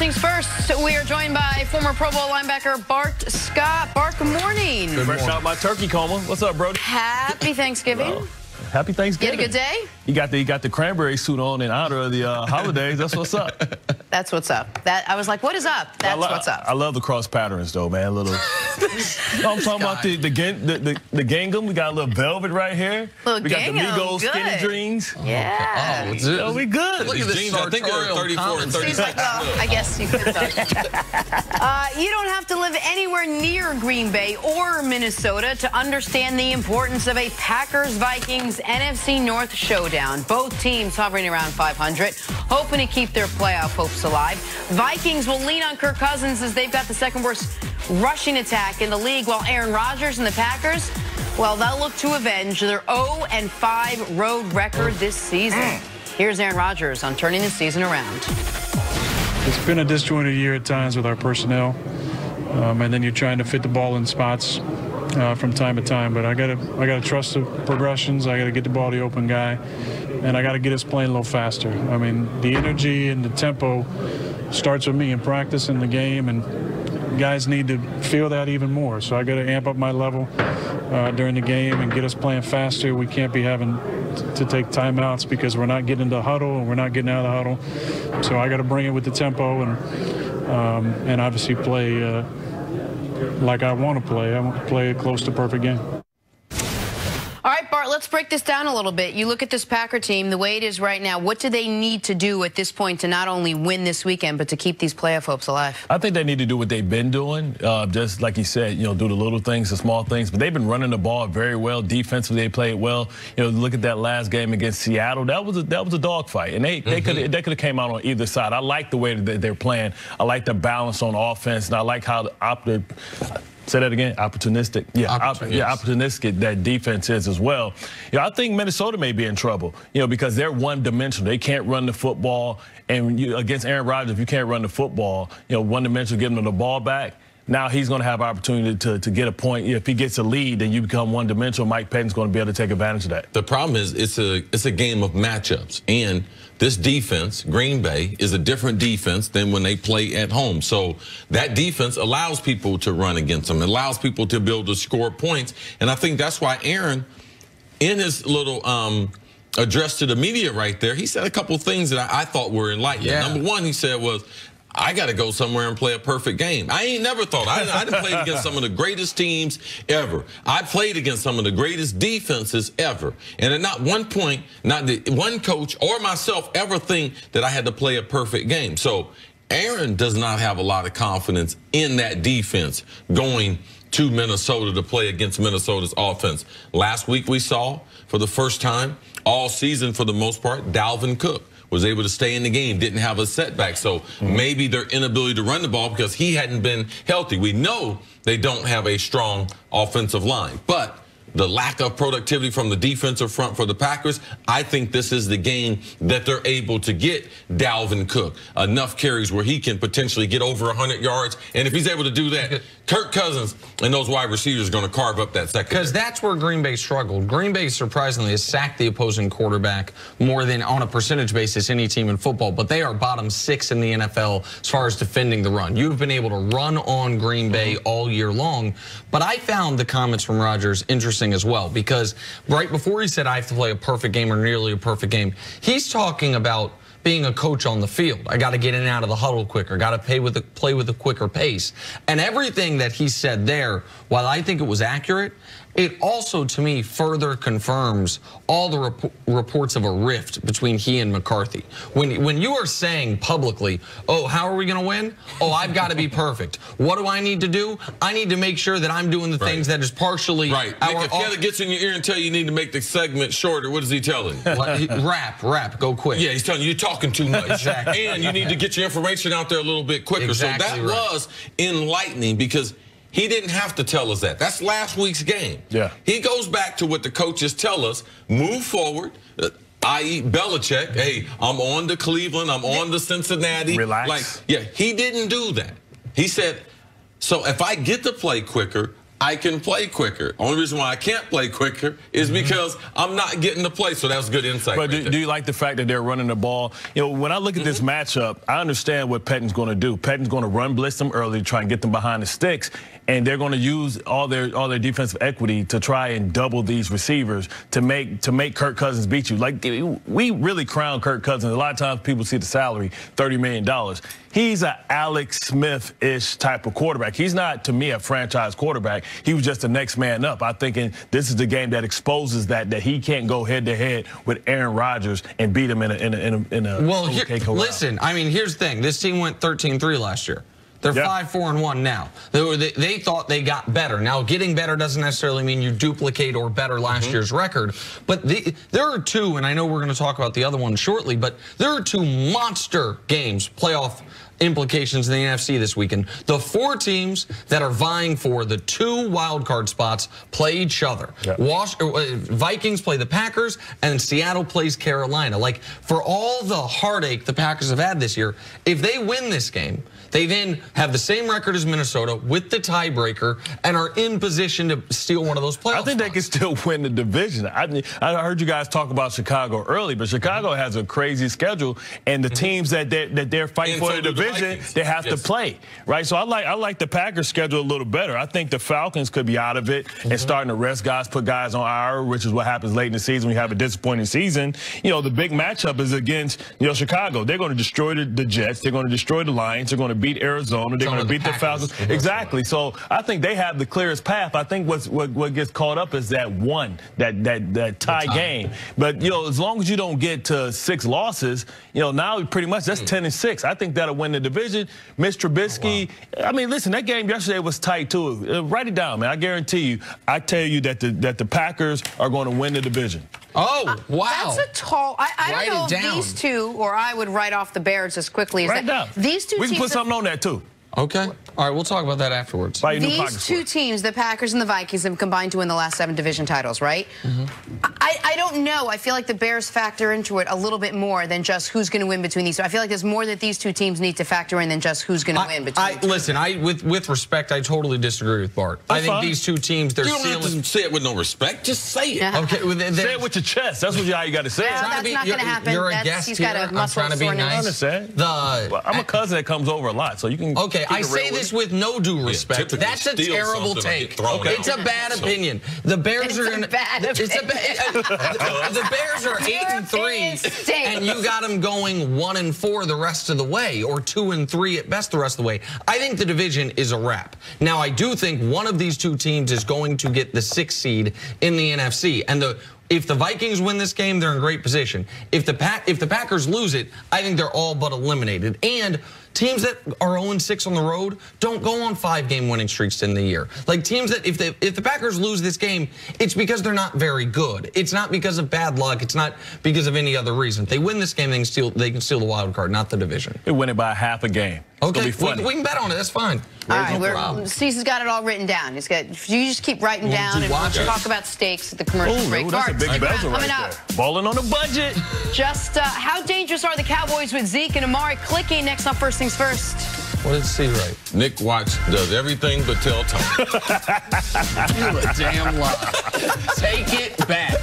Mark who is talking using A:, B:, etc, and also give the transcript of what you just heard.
A: things first, we are joined by former Pro Bowl linebacker Bart Scott. Bart, good morning.
B: Good morning. Fresh out my turkey coma. What's up, Brody?
A: Happy Thanksgiving.
B: Happy Thanksgiving.
A: You had a good day?
B: You got the cranberry suit on in honor of the holidays. That's what's up.
A: That's what's up. I was like, what is up? That's what's up.
B: I love the cross patterns, though, man. I'm talking about the gingham. We got a little velvet right here.
A: Little
B: we got the Migos skinny jeans.
A: Yeah.
B: Oh, we good.
C: Look at this jeans. I think they're 34 and 36.
A: Like, well, I guess you could you don't have to live anywhere near Green Bay or Minnesota to understand the importance of a Packers-Vikings NFC North showdown. Both teams hovering around 500, hoping to keep their playoff hopes alive. Vikings will lean on Kirk Cousins as they've got the second worst rushing attack in the league, while Aaron Rodgers and the Packers, well, they'll look to avenge their 0-5 road record this season. Here's Aaron Rodgers on turning the season around.
D: It's been a disjointed year at times with our personnel, and then you're trying to fit the ball in spots from time to time. But I gotta trust the progressions. I gotta get the ball to the open guy, and I gotta get us playing a little faster. I mean, the energy and the tempo starts with me in practice in the game, and guys need to feel that even more. So I got to amp up my level during the game and get us playing faster. We can't be having to take timeouts because we're not getting into the huddle and we're not getting out of the huddle. So I got to bring it with the tempo and obviously play like I want to play. I want to play a close to perfect game.
A: All right, Bart, let's break this down a little bit. You look at this Packer team, the way it is right now. What do they need to do at this point to not only win this weekend, but to keep these playoff hopes alive?
B: I think they need to do what they've been doing, just like you said, do the little things, the small things. But they've been running the ball very well. Defensively, they played well. Look at that last game against Seattle. That was a dogfight, and they could have came out on either side. I like the way that they're playing. I like the balance on offense, and I like how say that again, opportunistic. Yeah, opportunistic that defense is as well. I think Minnesota may be in trouble, because they're one-dimensional. They can't run the football, and against Aaron Rodgers, if you can't run the football, one-dimensional, giving them the ball back. Now he's going to have opportunity to get a point. If he gets a lead, then you become one-dimensional. Mike Payton's going to be able to take advantage of that.
C: The problem is it's a game of matchups, and this defense, Green Bay, is a different defense than when they play at home. So that defense allows people to run against them. It allows people to be able to score points, and I think that's why Aaron, in his little address to the media right there, he said a couple things that I thought were enlightening. Yeah. Number one, he said was, I got to go somewhere and play a perfect game. I ain't never thought. I done played against some of the greatest teams ever. I played against some of the greatest defenses ever. And at not one point, not one coach or myself ever think that I had to play a perfect game. So Aaron does not have a lot of confidence in that defense going to Minnesota to play against Minnesota's offense. Last week we saw, for the first time all season for the most part, Dalvin Cook was able to stay in the game, didn't have a setback. So maybe their inability to run the ball because he hadn't been healthy. We know they don't have a strong offensive line, but the lack of productivity from the defensive front for the Packers, I think this is the game that they're able to get Dalvin Cook enough carries where he can potentially get over 100 yards. And if he's able to do that, Kirk Cousins and those wide receivers are going to carve up that second.
E: Because that's where Green Bay struggled. Green Bay, surprisingly, has sacked the opposing quarterback more than, on a percentage basis, any team in football. But they are bottom 6 in the NFL as far as defending the run. You've been able to run on Green Bay all year long. But I found the comments from Rodgers interesting as well, because right before he said I have to play a perfect game or nearly a perfect game, he's talking about being a coach on the field. I got to get in and out of the huddle quicker. Got to play with a quicker pace. And everything that he said there, while I think it was accurate, it also, to me, further confirms all the reports of a rift between he and McCarthy. When you are saying publicly, oh, how are we going to win? Oh, I've got to be perfect. What do I need to do? I need to make sure that I'm doing the things that is partially...
C: Right. If Kelly gets in your ear and tell you need to make the segment shorter, what is he telling you?
E: Rap, go quick.
C: Yeah, he's telling you you're talking too much.
E: Exactly.
C: And you need to get your information out there a little bit quicker.
E: Exactly.
C: So that was enlightening, because he didn't have to tell us that. That's last week's game.
B: Yeah.
C: He goes back to what the coaches tell us, move forward, i.e. Belichick. Hey, I'm on to Cleveland. I'm on to Cincinnati.
B: Relax.
C: Yeah, he didn't do that. He said, so if I get to play quicker, I can play quicker. Only reason why I can't play quicker is because I'm not getting to play. So that was good insight.
B: But do you like the fact that they're running the ball? You know, when I look at this matchup, I understand what Pettine's going to do. Pettine's going to run blitz them early to try and get them behind the sticks, and they're going to use all their defensive equity to try and double these receivers to make Kirk Cousins beat you. Like, we really crown Kirk Cousins. A lot of times people see the salary, $30 million. He's an Alex Smith-ish type of quarterback. He's not, to me, a franchise quarterback. He was just the next man up. I'm thinking this is the game that exposes that he can't go head-to-head with Aaron Rodgers and beat him in a
E: well, listen, I mean, here's the thing. This team went 13-3 last year. They're 5-4-1 now. They thought they got better. Now, getting better doesn't necessarily mean you duplicate or better last year's record. But there are two, and I know we're going to talk about the other one shortly, but there are two monster games, playoff implications in the NFC this weekend. The 4 teams that are vying for the 2 wild card spots play each other. Vikings play the Packers, and Seattle plays Carolina. Like, for all the heartache the Packers have had this year, if they win this game, they then have the same record as Minnesota with the tiebreaker and are in position to steal one of those playoff spots.
B: I think they can still win the division. I heard you guys talk about Chicago early, but Chicago has a crazy schedule, and the teams that they're fighting for the division, they have to play, right? So I like the Packers' schedule a little better. I think the Falcons could be out of it and starting to rest guys, put guys on IR, which is what happens late in the season when you have a disappointing season. You know, the big matchup is against, Chicago. They're going to destroy the Jets. They're going to destroy the Lions. They're going to beat Arizona. They're going to beat the Falcons. Exactly. So I think they have the clearest path. I think what gets caught up is that tie game. But, as long as you don't get to 6 losses, now pretty much that's 10-6. I think that'll win the division. Mitch Trubisky, I mean, listen, that game yesterday was tight, too. Write it down, man. I guarantee you, I tell you that the Packers are going to win the division.
E: Oh, wow.
A: That's a tall. I don't know if these two, or I would write off the Bears as quickly as that. These two
B: we can put something on that, too.
E: Okay. All right, we'll talk about that afterwards.
A: These 2 teams, the Packers and the Vikings, have combined to win the last 7 division titles, right? I don't know. I feel like the Bears factor into it a little bit more than just who's going to win between these 2. I feel like there's more that these 2 teams need to factor in than just who's going to win between the 2.
E: Listen, with respect, I totally disagree with Bart. I think these 2 teams, they're
C: You don't have to say it with no respect. Just say it.
E: Okay,
B: say it with your chest. That's how you got to say it.
A: That's not going to happen.
E: You're a guest
A: he's
E: here.
A: got a muscle
E: I'm trying to be nice.
B: I understand. I'm a cousin that comes over a lot, so you can.
E: Okay, I say this with no due respect. That's a terrible take. It's a bad opinion. The Bears are going to. The Bears are 8-3, and you got them going 1-4 the rest of the way, or 2-3 at best the rest of the way. I think the division is a wrap. Now, I do think one of these 2 teams is going to get the 6th seed in the NFC, and if the Vikings win this game, they're in great position. If the Packers lose it, I think they're all but eliminated. And teams that are 0-6 on the road don't go on 5-game winning streaks in the year. Like teams that if the Packers lose this game, it's because they're not very good. It's not because of bad luck. It's not because of any other reason. If they win this game, they can steal the wild card, not the division.
B: They win it by half a game.
E: Okay, we can bet on it. That's fine.
A: All right, Steve's got it all written down. You just keep writing down and we'll talk about stakes at the commercial break.
B: That's a big bezel right there. Balling on a budget.
A: Just how dangerous are the Cowboys with Zeke and Amari clicking? Next on First Things First.
E: What did Steve write?
C: Nick Watts does everything but tell Tom.
E: You a damn lie. Take it back.